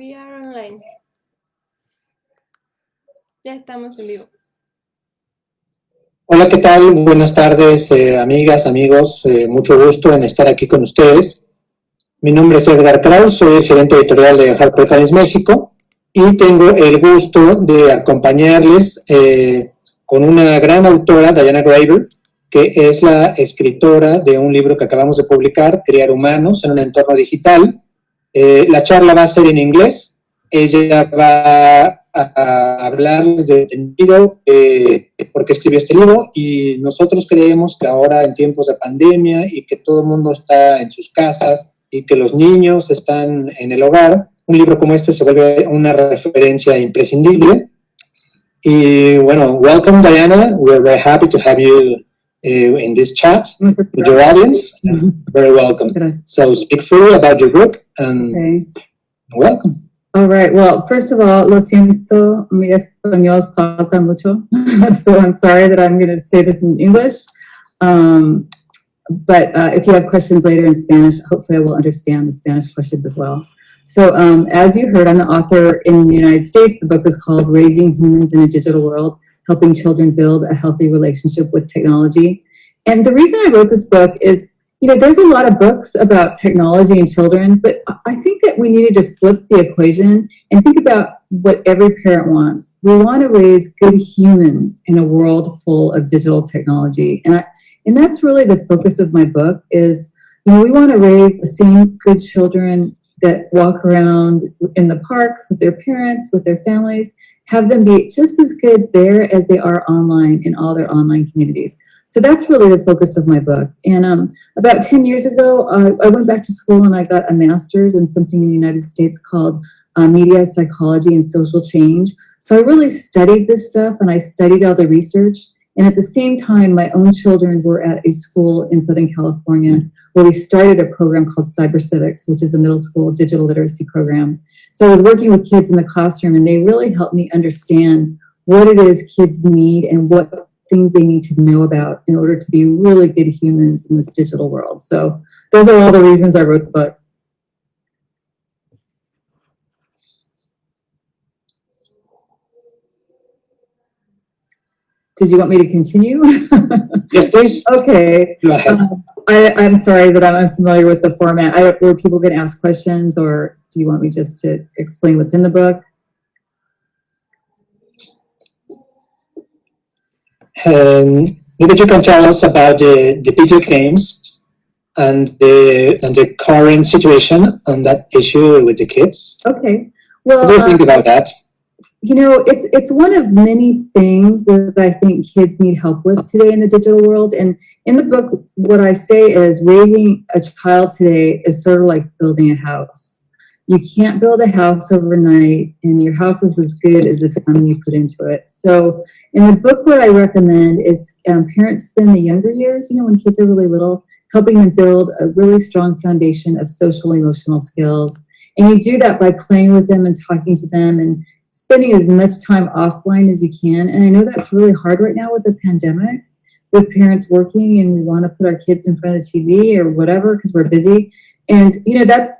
We are online. Ya estamos en vivo. Hola, ¿qué tal? Buenas tardes, amigas, amigos. Mucho gusto en estar aquí con ustedes. Mi nombre es Edgar Kraus, soy el gerente editorial de HarperCollins México y tengo el gusto de acompañarles con una gran autora, Diana Graeber, que es la escritora de un libro que acabamos de publicar, Criar humanos en un entorno digital. La charla va a ser en inglés. Ella va a hablarles de por qué escribió este libro, y nosotros creemos que ahora en tiempos de pandemia y que todo el mundo está en sus casas y que los niños están en el hogar, un libro como este se vuelve una referencia imprescindible. Y bueno, welcome Diana, we're very happy to have you in this chat with your audience. Very welcome. So speak freely about your book and welcome. All right. Well, first of all, lo siento, mi español falta mucho, so I'm sorry that I'm going to say this in English. But if you have questions later in Spanish, hopefully I will understand the Spanish questions as well. So as you heard, I'm the author in the United States. The book is called Raising Humans in a Digital World, Helping Children Build a Healthy Relationship with Technology. And the reason I wrote this book is, you know, there's a lot of books about technology and children, but I think that we needed to flip the equation and think about what every parent wants. We want to raise good humans in a world full of digital technology. And that's really the focus of my book is, you know, we want to raise the same good children that walk around in the parks with their parents, with their families, have them be just as good there as they are online in all their online communities. So that's really the focus of my book. And about 10 years ago, I went back to school and I got a master's in something in the United States called media psychology and social change. So I really studied this stuff and I studied all the research. And at the same time, my own children were at a school in Southern California where we started a program called Cyber Civics, which is a middle school digital literacy program. So I was working with kids in the classroom and they really helped me understand what it is kids need and what things they need to know about in order to be really good humans in this digital world. So those are all the reasons I wrote the book. Did you want me to continue? Yes, please. Okay. Go ahead. I'm sorry that I'm unfamiliar with the format. Were people going to ask questions, or do you want me just to explain what's in the book? Maybe you can tell us about the video games and the current situation on that issue with the kids. Okay. Well, What do you think about that? You know, it's one of many things that I think kids need help with today in the digital world. And in the book, what I say is raising a child today is sort of like building a house. You can't build a house overnight, and your house is as good as the time you put into it. So in the book, what I recommend is parents spend the younger years, you know, when kids are really little, helping them build a really strong foundation of social emotional skills. And you do that by playing with them and talking to them and spending as much time offline as you can. And I know that's really hard right now with the pandemic, with parents working and we want to put our kids in front of TV or whatever because we're busy. And, you know, that's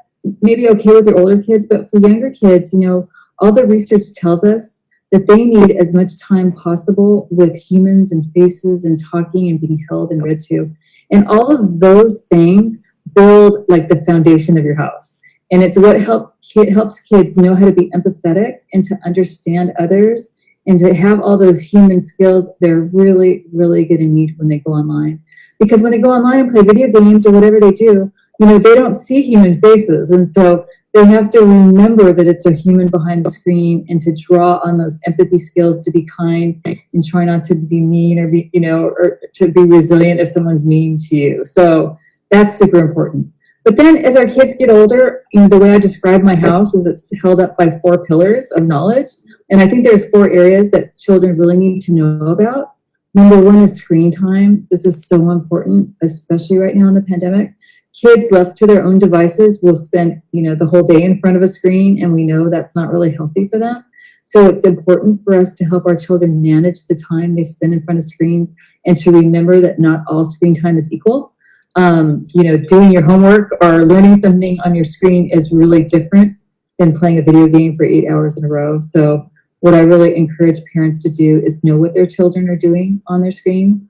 maybe okay with your older kids, but for younger kids, you know, all the research tells us that they need as much time possible with humans and faces and talking and being held and read to. And all of those things build like the foundation of your house. And it's what helps kids know how to be empathetic and to understand others and to have all those human skills they're really, really going to need when they go online. Because when they go online and play video games or whatever they do, you know, they don't see human faces. And so they have to remember that it's a human behind the screen and to draw on those empathy skills to be kind and try not to be mean or be, you know, or to be resilient if someone's mean to you. So that's super important. But then as our kids get older, you know, the way I describe my house is it's held up by 4 pillars of knowledge. And I think there's 4 areas that children really need to know about. Number 1 is screen time. This is so important, especially right now in the pandemic. Kids left to their own devices will spend, you know, the whole day in front of a screen, and we know that's not really healthy for them. So it's important for us to help our children manage the time they spend in front of screens and to remember that not all screen time is equal. You know, doing your homework or learning something on your screen is really different than playing a video game for 8 hours in a row. So what I really encourage parents to do is know what their children are doing on their screens.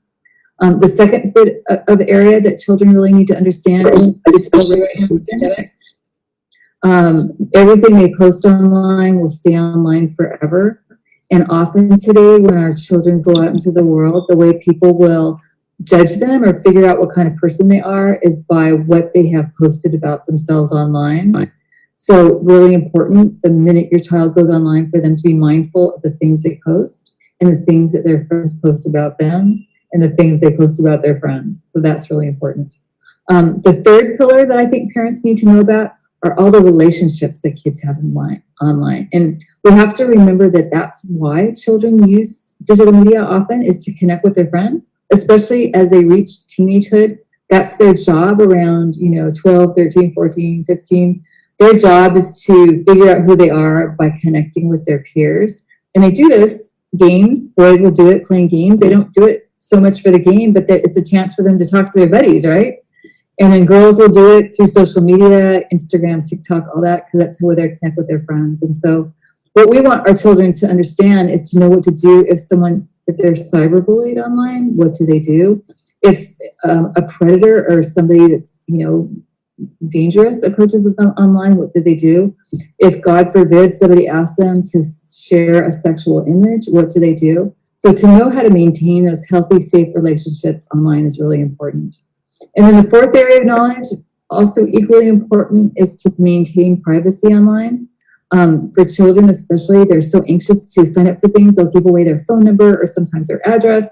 The second bit of area that children really need to understand is pandemic. Everything they post online will stay online forever. And often today, when our children go out into the world, the way people will judge them or figure out what kind of person they are is by what they have posted about themselves online. So really important, the minute your child goes online, for them to be mindful of the things they post and the things that their friends post about them and the things they post about their friends. So that's really important. The third pillar that I think parents need to know about are all the relationships that kids have online. And we have to remember that that's why children use digital media often, is to connect with their friends, especially as they reach teenagehood. That's their job around, 12, 13, 14, 15. Their job is to figure out who they are by connecting with their peers. And they do this, games, boys will do it playing games. They don't do it so much for the game, but it's a chance for them to talk to their buddies, right? And then girls will do it through social media, Instagram, TikTok, all that, because that's how they connect with their friends. And so what we want our children to understand is to know what to do if they're cyberbullied online. What do they do? If a predator or somebody that's, dangerous approaches them online, what do they do? If, God forbid, somebody asks them to share a sexual image, what do they do? So to know how to maintain those healthy, safe relationships online is really important. And then the fourth area of knowledge, also equally important, is to maintain privacy online. For children especially, they're so anxious to sign up for things, they'll give away their phone number or sometimes their address.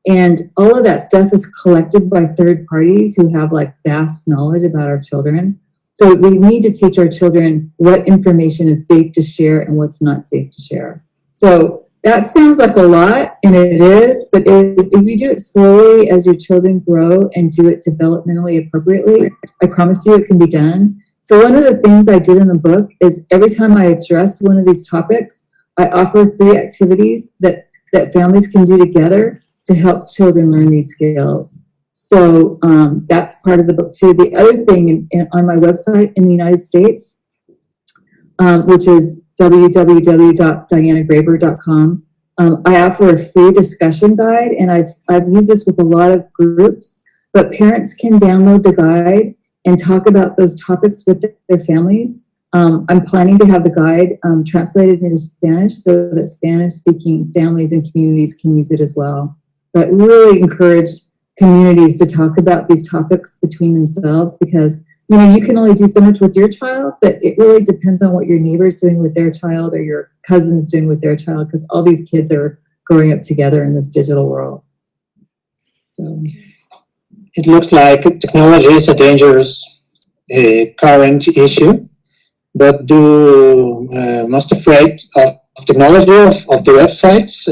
And all of that stuff is collected by third parties who have vast knowledge about our children. So we need to teach our children what information is safe to share and what's not safe to share. So that sounds like a lot, and it is, but if you do it slowly as your children grow and do it developmentally appropriately, I promise you it can be done. So one of the things I did in the book is every time I address one of these topics, I offer 3 activities that families can do together to help children learn these skills. So that's part of the book too. The other thing on my website in the United States, which is www.dianagraber.com, I offer a free discussion guide, and I've used this with a lot of groups, but parents can download the guide and talk about those topics with their families. I'm planning to have the guide translated into Spanish so that Spanish-speaking families and communities can use it as well. But really encourage communities to talk about these topics between themselves, because you can only do so much with your child, but it really depends on what your neighbor's doing with their child or your cousin's doing with their child, because all these kids are growing up together in this digital world. So it looks like technology is a dangerous current issue, but most afraid of technology, of the websites,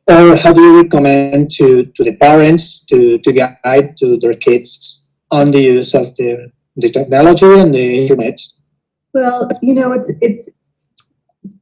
or how do you recommend to the parents to guide to their kids on the use of the technology and the internet? Well,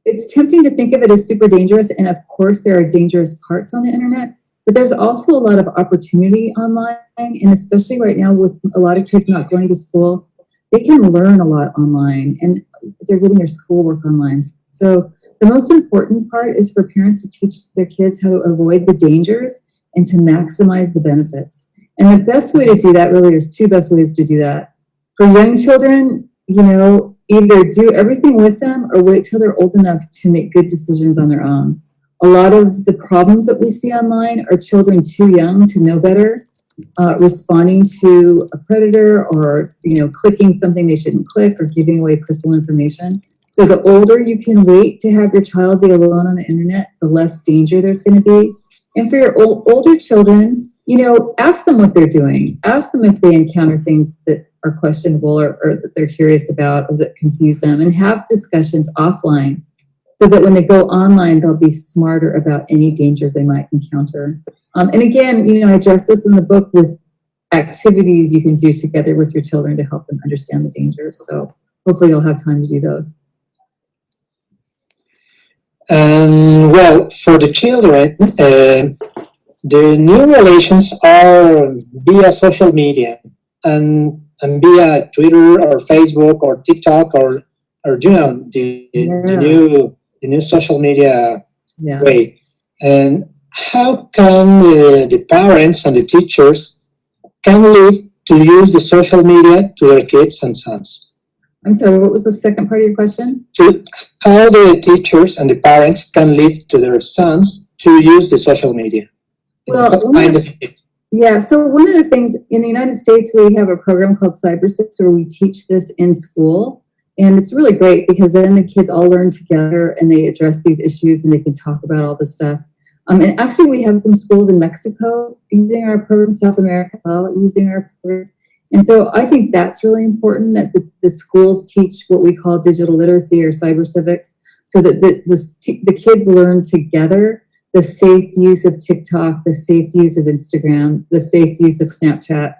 it's tempting to think of it as super dangerous, and of course there are dangerous parts on the internet, but there's also a lot of opportunity online, and especially right now with a lot of kids not going to school, they can learn a lot online, and they're getting their schoolwork online. So the most important part is for parents to teach their kids how to avoid the dangers and to maximize the benefits. And the best way to do that, really, there's 2 best ways to do that. For young children, either do everything with them or wait till they're old enough to make good decisions on their own. A lot of the problems that we see online are children too young to know better, responding to a predator or, clicking something they shouldn't click or giving away personal information. So the older you can wait to have your child be alone on the internet, the less danger there's going to be. And for your older children, ask them what they're doing. Ask them if they encounter things that are questionable or that they're curious about or that confuse them, and have discussions offline so that when they go online, they'll be smarter about any dangers they might encounter. And again, I address this in the book with activities you can do together with your children to help them understand the dangers. So hopefully you'll have time to do those. Well, for the children, the new relations are via social media and via Twitter or Facebook or TikTok or or the Yeah. the new social media Yeah. way. And how can the parents and the teachers can lead to use the social media to their kids and sons? I'm sorry, what was the second part of your question? To how the teachers and the parents can lead to their sons to use the social media. Well, What kind of yeah, so one of the things in the United States, we have a program called Cybersix where we teach this in school. And it's really great because then the kids all learn together and they address these issues and they can talk about all this stuff. And actually, we have some schools in Mexico using our program, South America using our program. And so I think that's really important that the schools teach what we call digital literacy or cyber civics so that the kids learn together the safe use of TikTok, the safe use of Instagram, the safe use of Snapchat.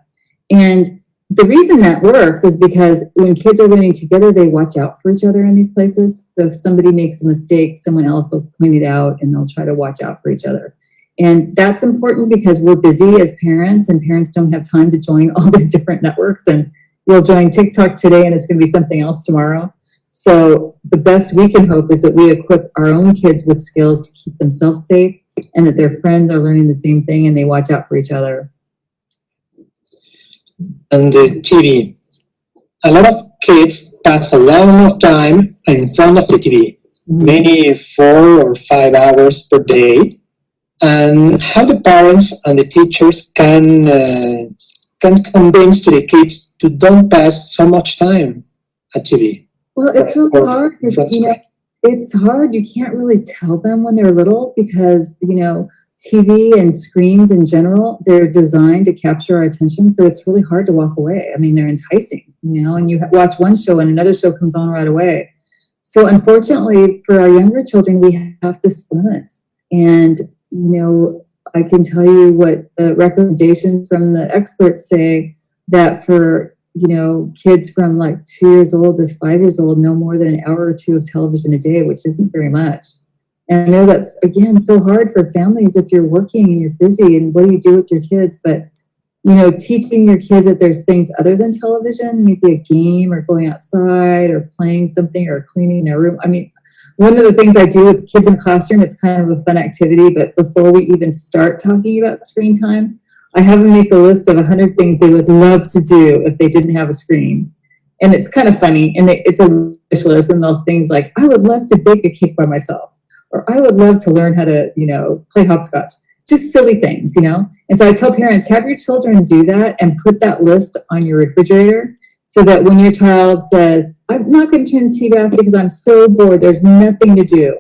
And the reason that works is because when kids are learning together, they watch out for each other in these places. So if somebody makes a mistake, someone else will point it out and they'll try to watch out for each other. And that's important because we're busy as parents and parents don't have time to join all these different networks. And we'll join TikTok today and it's going to be something else tomorrow. So the best we can hope is that we equip our own kids with skills to keep themselves safe and that their friends are learning the same thing and they watch out for each other. And the TV. A lot of kids pass a lot of time in front of the TV, many 4 or 5 hours per day. And how the parents and the teachers can convince to the kids to don't pass so much time at TV. Well, it's really hard. It's hard. You can't really tell them when they're little because, TV and screens in general, they're designed to capture our attention. So it's really hard to walk away. I mean, they're enticing, and you watch one show and another show comes on right away. So unfortunately for our younger children, we have to split. And, I can tell you what the recommendations from the experts say that for, kids from like 2 years old to 5 years old, no more than an hour or two of television a day, which isn't very much. And I know that's, again, so hard for families if you're working and you're busy and what do you do with your kids? But, teaching your kids that there's things other than television, maybe a game or going outside or playing something or cleaning their room. I mean, one of the things I do with kids in the classroom, it's kind of a fun activity, but before we even start talking about screen time, I have them make a list of 100 things they would love to do if they didn't have a screen. And it's kind of funny, and it's a wish list, and they'll things like, I would love to bake a cake by myself. Or I would love to learn how to, play hopscotch. Just silly things, And so I tell parents, have your children do that and put that list on your refrigerator so that when your child says, I'm not going to turn the TV off because I'm so bored, there's nothing to do.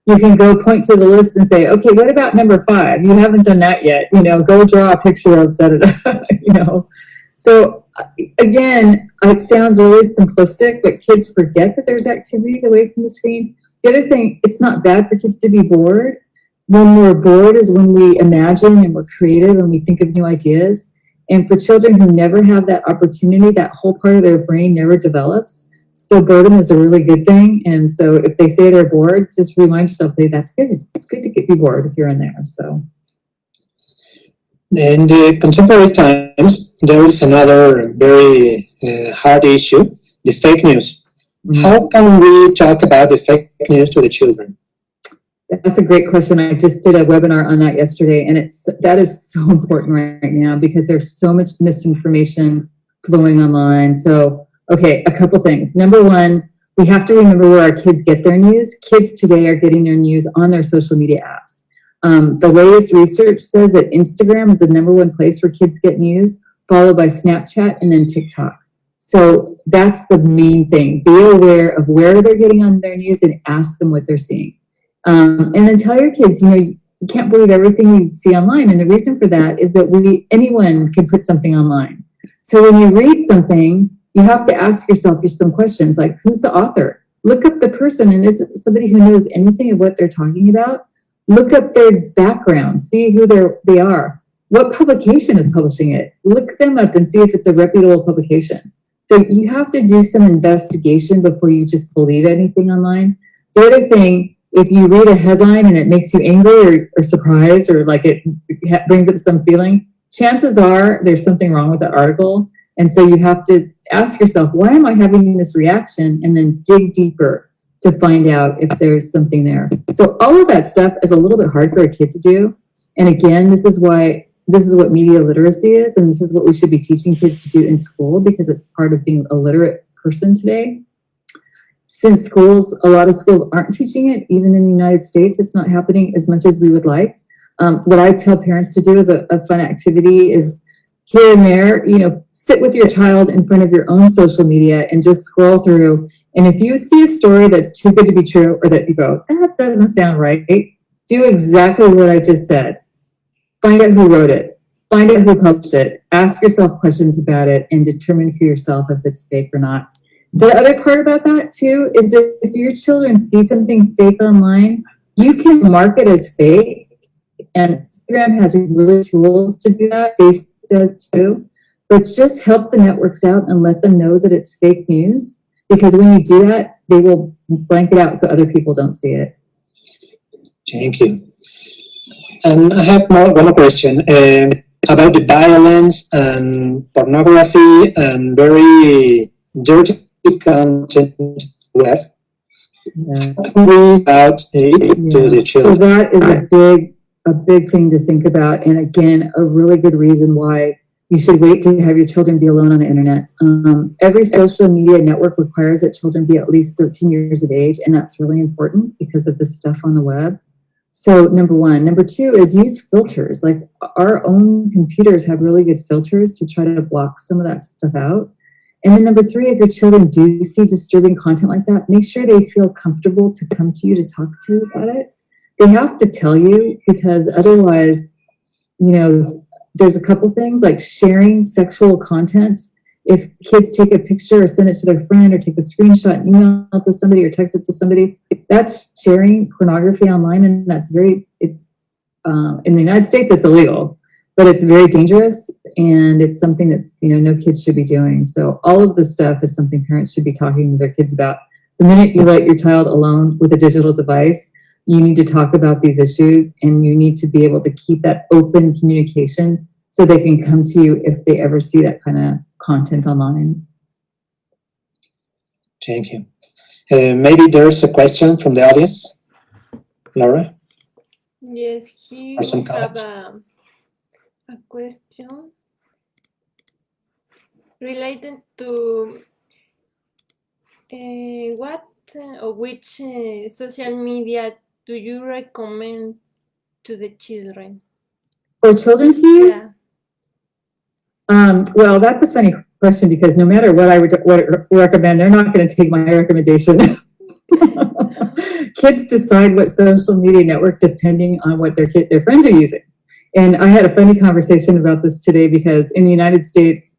You can go point to the list and say, okay, what about number 5? You haven't done that yet. Go draw a picture of da-da-da, So again, it sounds really simplistic, but kids forget that there's activities away from the screen. The other thing, it's not bad for kids to be bored. When we're bored is when we imagine and we're creative and we think of new ideas. And for children who never have that opportunity, that whole part of their brain never develops. So boredom is a really good thing. And so if they say they're bored, just remind yourself, hey, that's good. It's good to get you bored here and there. So. In the contemporary times, there is another very hard issue, the fake news. How can we talk about the fake news to the children? That's a great question. I just did a webinar on that yesterday, and that is so important right now because there's so much misinformation flowing online. So, okay, a couple things. Number one, we have to remember where our kids get their news. Kids today are getting their news on their social media apps. The latest research says that Instagram is the number one place where kids get news, followed by Snapchat and then TikTok. So that's the main thing. Be aware of where they're getting on their news and ask them what they're seeing. And then tell your kids, you can't believe everything you see online. And the reason for that is that anyone can put something online. So when you read something, you have to ask yourself some questions like, who's the author? Look up the person, and is it somebody who knows anything of what they're talking about? Look up their background, see who they are. What publication is publishing it? Look them up and see if it's a reputable publication. So you have to do some investigation before you just believe anything online. The other thing, if you read a headline and it makes you angry or surprised or like it brings up some feeling, chances are there's something wrong with the article. And so you have to ask yourself, why am I having this reaction? And then dig deeper to find out if there's something there. So all of that stuff is a little bit hard for a kid to do. And again, this is what media literacy is, and this is what we should be teaching kids to do in school, because it's part of being a literate person today. Since a lot of schools aren't teaching it, even in the United States, it's not happening as much as we would like. What I tell parents to do as a fun activity is here and there, sit with your child in front of your own social media and just scroll through. And if you see a story that's too good to be true, or that you go, that doesn't sound right, do exactly what I just said. Find out who wrote it. Find out who published it. Ask yourself questions about it and determine for yourself if it's fake or not. The other part about that too is that if your children see something fake online, you can mark it as fake. And Instagram has really tools to do that. Facebook does too. But just help the networks out and let them know that it's fake news. Because when you do that, they will blank it out so other people don't see it. Thank you. And I have one more question about the violence and pornography and very dirty content web. About it to the children. So that is a big thing to think about, and again, a really good reason why you should wait to have your children be alone on the internet. Every social media network requires that children be at least 13 years of age, and that's really important because of the stuff on the web. So number one. Number two is use filters. Like our own computers have really good filters to try to block some of that stuff out. And then number three, if your children do see disturbing content like that, make sure they feel comfortable to come to you to talk to you about it. They have to tell you, because otherwise, there's a couple things like sharing sexual content. If kids take a picture or send it to their friend or take a screenshot and email it to somebody or text it to somebody, that's sharing pornography online, and it's in the United States, it's illegal, but it's very dangerous, and it's something that, no kids should be doing. So all of this stuff is something parents should be talking to their kids about. The minute you let your child alone with a digital device, you need to talk about these issues, and you need to be able to keep that open communication so they can come to you if they ever see that kind of content online. Thank you. Maybe there's a question from the audience. Laura? Yes, here Or some we have comments? a question related to what or which social media do you recommend to the children? For children to use? Yeah. Well, that's a funny question, because no matter what I recommend, they're not going to take my recommendation. Kids decide what social media network depending on what their friends are using. And I had a funny conversation about this today, because in the United States,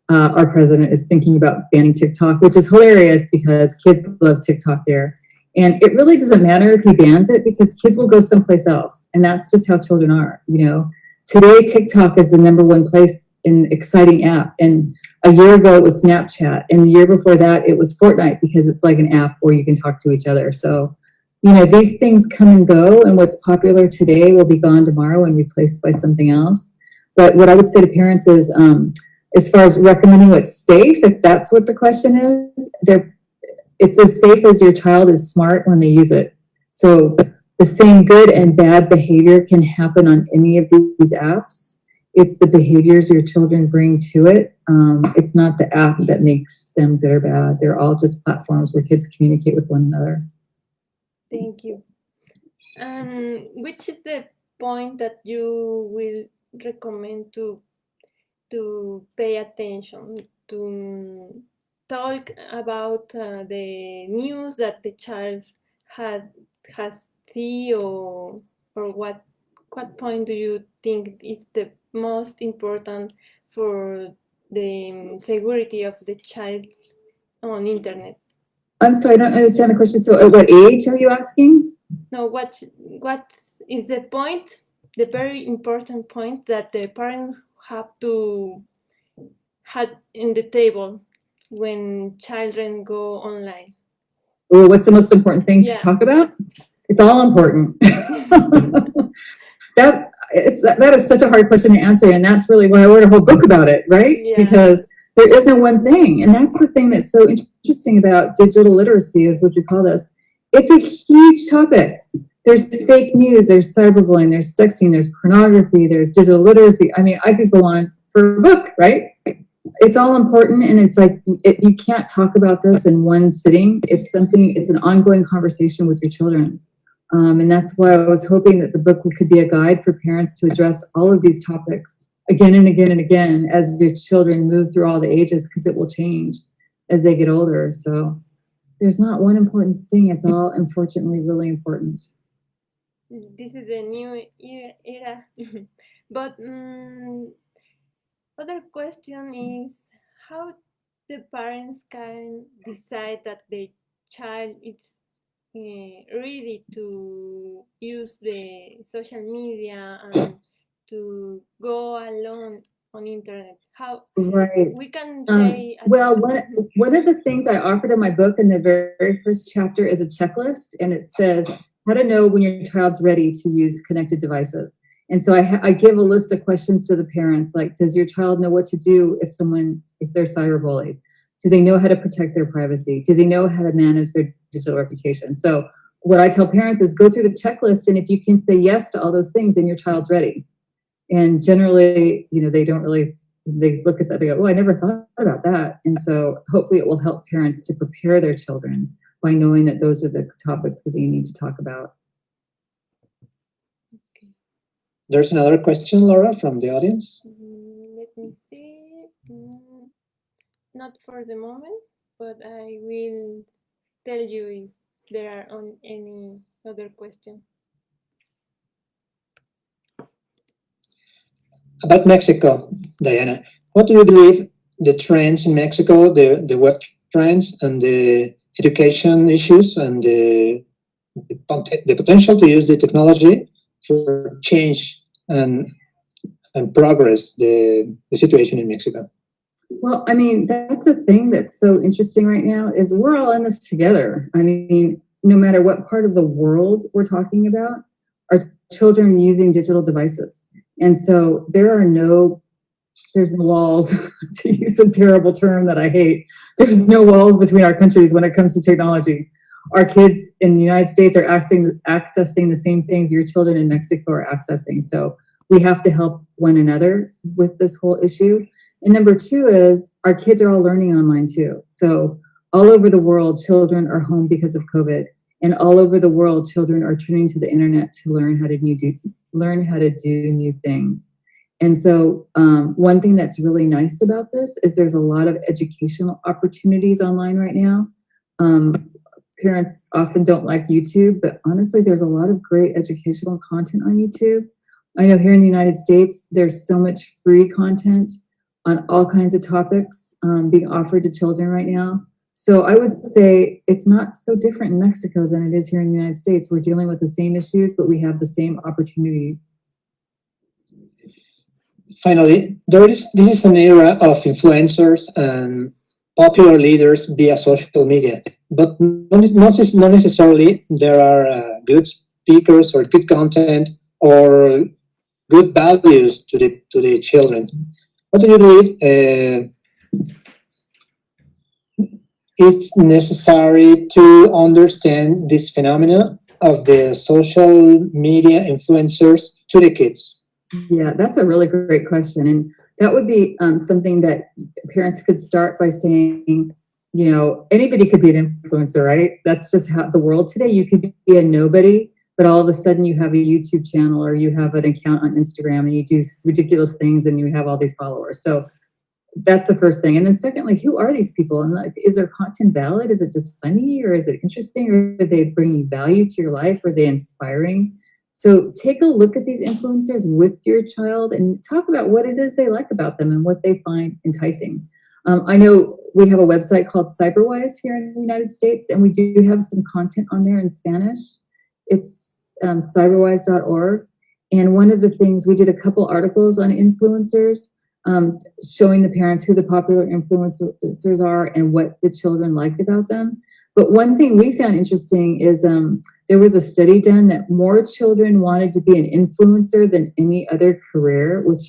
our president is thinking about banning TikTok, which is hilarious because kids love TikTok here. And it really doesn't matter if he bans it, because kids will go someplace else. And that's just how children are. Today, TikTok is the #1 place in exciting app. And a year ago, it was Snapchat. And the year before that, it was Fortnite, because it's like an app where you can talk to each other. So, these things come and go, and what's popular today will be gone tomorrow and replaced by something else. But what I would say to parents is, as far as recommending what's safe, if that's what the question is, it's as safe as your child is smart when they use it. So the same good and bad behavior can happen on any of these apps. It's the behaviors your children bring to it. It's not the app that makes them good or bad. They're all just platforms where kids communicate with one another. Thank you. And which is the point that you will recommend to pay attention, to talk about the news that the child has see, or what point do you think is the most important for the security of the child on internet? I'm sorry, I don't understand the question. So at what age are you asking? No, what is the point, the very important point that the parents have to have in the table when children go online? Well, what's the most important thing Yeah. to talk about? It's all important. That is such a hard question to answer, and that's really why I wrote a whole book about it, right? Yeah. Because There is no one thing. And that's the thing that's so interesting about digital literacy, is what you call this. It's a huge topic. There's fake news, there's cyberbullying, there's sexting, there's pornography, there's digital literacy. I mean, I could go on for a book, right? It's all important, and it's like, you can't talk about this in one sitting. It's an ongoing conversation with your children. And that's why I was hoping that the book could be a guide for parents to address all of these topics again and again and again as your children move through all the ages, because it will change as they get older. So there's not one important thing. It's all, unfortunately, really important. This is a new era. But other question is how the parents can decide that the child is ready to use the social media and to go alone on internet. How we can say well, one of the things I offered in my book in the very first chapter is a checklist, and it says how to know when your child's ready to use connected devices. And so I give a list of questions to the parents, like, does your child know what to do if they're cyberbullied? Do they know how to protect their privacy? Do they know how to manage their digital reputation? So what I tell parents is go through the checklist, and if you can say yes to all those things, then your child's ready. And generally, they look at that, they go, oh, I never thought about that. And so hopefully it will help parents to prepare their children by knowing that those are the topics that they need to talk about. Okay. There's another question, Laura, from the audience. Let me see. Not for the moment, but I will tell you if there are any other questions. About Mexico, Diana, what do you believe the trends in Mexico, the web trends and the education issues and the potential to use the technology for change and progress the situation in Mexico? Well, I mean, that's the thing that's so interesting right now, is we're all in this together. I mean, no matter what part of the world we're talking about, our children using digital devices. And so there's no walls, to use a terrible term that I hate. There's no walls between our countries when it comes to technology. Our kids in the United States are accessing the same things your children in Mexico are accessing. So we have to help one another with this whole issue. And number two is our kids are all learning online too. So all over the world, children are home because of COVID. And all over the world, children are turning to the internet to learn how to do new things. And so one thing that's really nice about this is there's a lot of educational opportunities online right now. Parents often don't like YouTube, but honestly, there's a lot of great educational content on YouTube. I know here in the United States, there's so much free content on all kinds of topics being offered to children right now. So I would say it's not so different in Mexico than it is here in the United States. We're dealing with the same issues, but we have the same opportunities. Finally, this is an era of influencers and popular leaders via social media, but not necessarily there are good speakers or good content or good values to the children. What do you believe it's necessary to understand this phenomena of the social media influencers to the kids? Yeah, that's a really great question. And that would be something that parents could start by saying, anybody could be an influencer, right? That's just how the world today. You could be a nobody, but all of a sudden you have a YouTube channel or you have an account on Instagram and you do ridiculous things and you have all these followers. So that's the first thing. And then secondly, who are these people? And is their content valid? Is it just funny, or is it interesting, or are they bringing value to your life? Are they inspiring? So take a look at these influencers with your child and talk about what it is they like about them and what they find enticing. I know we have a website called Cyberwise here in the United States, and we do have some content on there in Spanish. It's cyberwise.org. And one of the things, we did a couple articles on influencers, showing the parents who the popular influencers are and what the children liked about them. But one thing we found interesting is there was a study done that more children wanted to be an influencer than any other career, which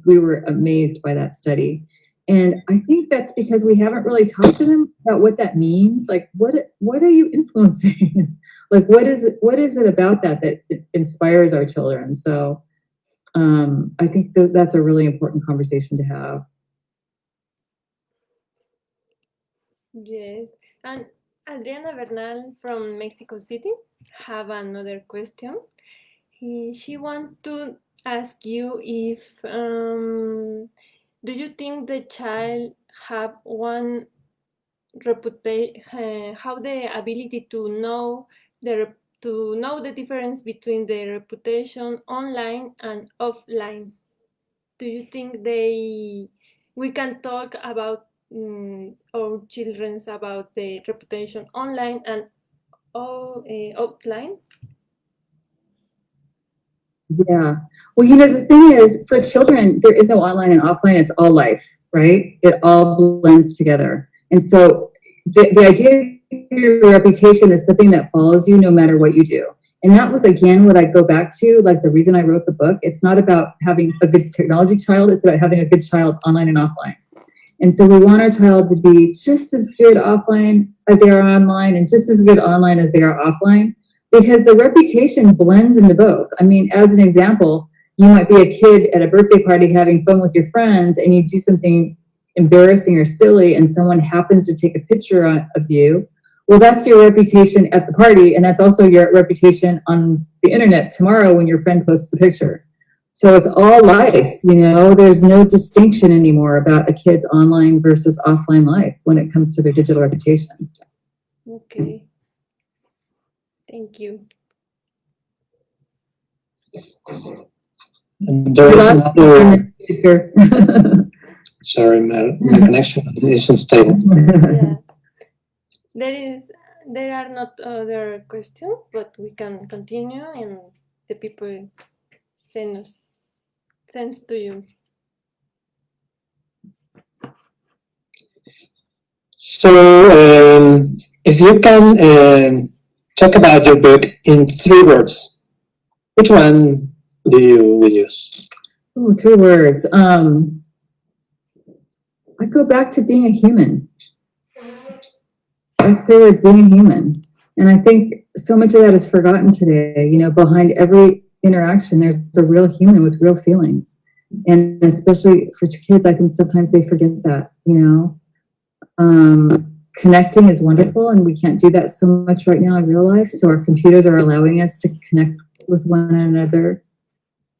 we were amazed by that study. And I think that's because we haven't really talked to them about what that means. Like, what are you influencing? Like, what is it about that inspires our children? So I think that's a really important conversation to have. Yes, and Adriana Bernal from Mexico City have another question. She wants to ask you if do you think the child have one reputation, how the ability to know the difference between the reputation online and offline? Do you think we can talk about our children's about the reputation online and offline? Yeah. Well, the thing is, for children, there is no online and offline. It's all life, right? It all blends together. And so the idea of your reputation is something that follows you no matter what you do. And that was, again, what I go back to, like the reason I wrote the book. It's not about having a good technology child. It's about having a good child online and offline. And so we want our child to be just as good offline as they are online and just as good online as they are offline, because the reputation blends into both. I mean, as an example, you might be a kid at a birthday party having fun with your friends and you do something embarrassing or silly and someone happens to take a picture of you. Well, that's your reputation at the party, and that's also your reputation on the internet tomorrow when your friend posts the picture. So it's all life, there's no distinction anymore about a kid's online versus offline life when it comes to their digital reputation. Okay. Thank you. And there is another... Sorry, my connection isn't stable. Yeah. There are not other questions, but we can continue and the people sends to you. So if you can talk about your book in 3 words, which one do you will use? Oh, 3 words. I go back to being a human. That's 3 words, being a human. And I think so much of that is forgotten today. Behind every interaction, there's a real human with real feelings. And especially for kids, I think sometimes they forget that, Connecting is wonderful, and we can't do that so much right now in real life. So our computers are allowing us to connect with one another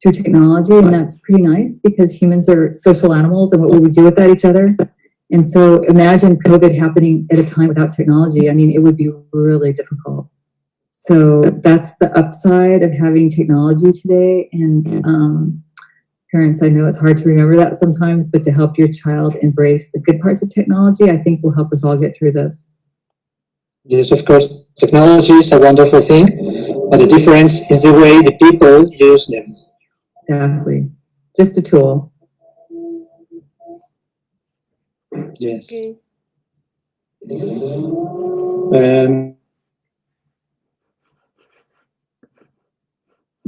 through technology, and that's pretty nice because humans are social animals, and what would we do without each other? And so imagine COVID happening at a time without technology. I mean, it would be really difficult. So that's the upside of having technology today. And parents, I know it's hard to remember that sometimes, but to help your child embrace the good parts of technology, I think will help us all get through this. Yes, of course, technology is a wonderful thing, but the difference is the way the people use them. Exactly. Just a tool. Yes. Okay.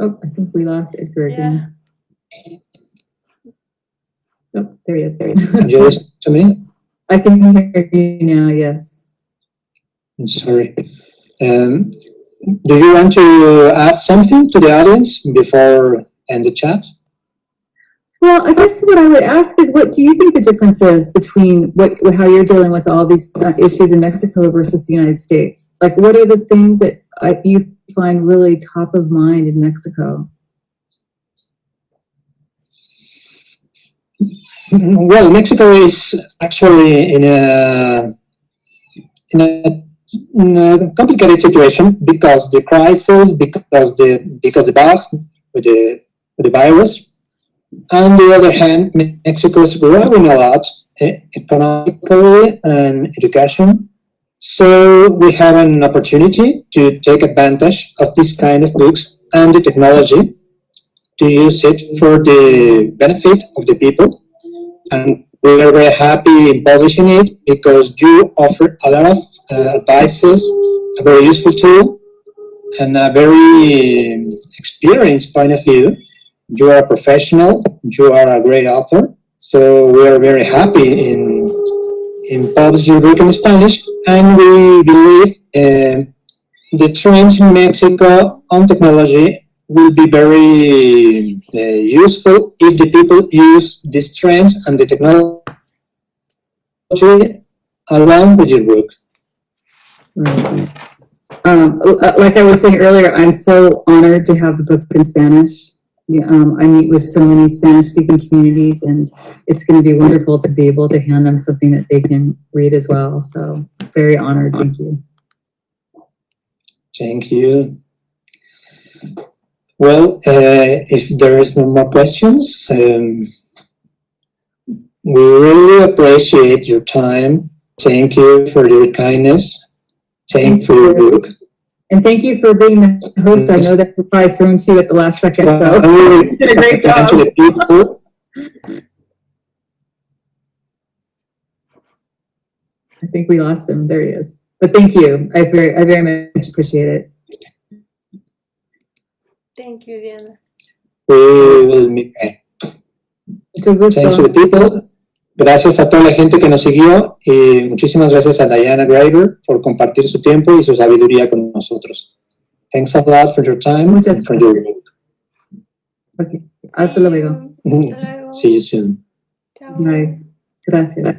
Oh, I think we lost Edgar again. Oh, there he is. Can you listen to me? I can hear you now, yes. I'm sorry. Do you want to add something to the audience before end the chat? Well, I guess what I would ask is, what do you think the difference is between how you're dealing with all these issues in Mexico versus the United States? Like, what are the things that you find really top of mind in Mexico? Well, Mexico is actually in a complicated situation because the crisis, because the bug with the virus. On the other hand, Mexico is growing a lot economically and education. So we have an opportunity to take advantage of this kind of books and the technology to use it for the benefit of the people. And we are very happy in publishing it because you offer a lot of advices, a very useful tool, and a very experienced point of view. You are a professional, you are a great author, So we are very happy in publish your book in Spanish, and we believe the trends in Mexico on technology will be very useful if the people use these trends and the technology along with your book. Right. Like I was saying earlier, I'm so honored to have the book in Spanish. Yeah, I meet with so many Spanish-speaking communities, and it's going to be wonderful to be able to hand them something that they can read as well. So very honored. Thank you. Thank you. Well, if there is no more questions, we really appreciate your time. Thank you for your kindness. Thank you for your book. And thank you for being the host. I know that's probably thrown to you at the last second. So you did a great job. To the people. I think we lost him. There he is. But thank you. I very much appreciate it. Thank you, Diana. We will meet. Mucho gusto. Thanks to the people. Gracias a toda la gente que nos siguió y muchísimas gracias a Diana Graver por compartir su tiempo y su sabiduría con nosotros. Thanks a lot for your time and for your book. Okay. Hasta luego. Hasta luego. See you soon. Chao. Bye. Gracias.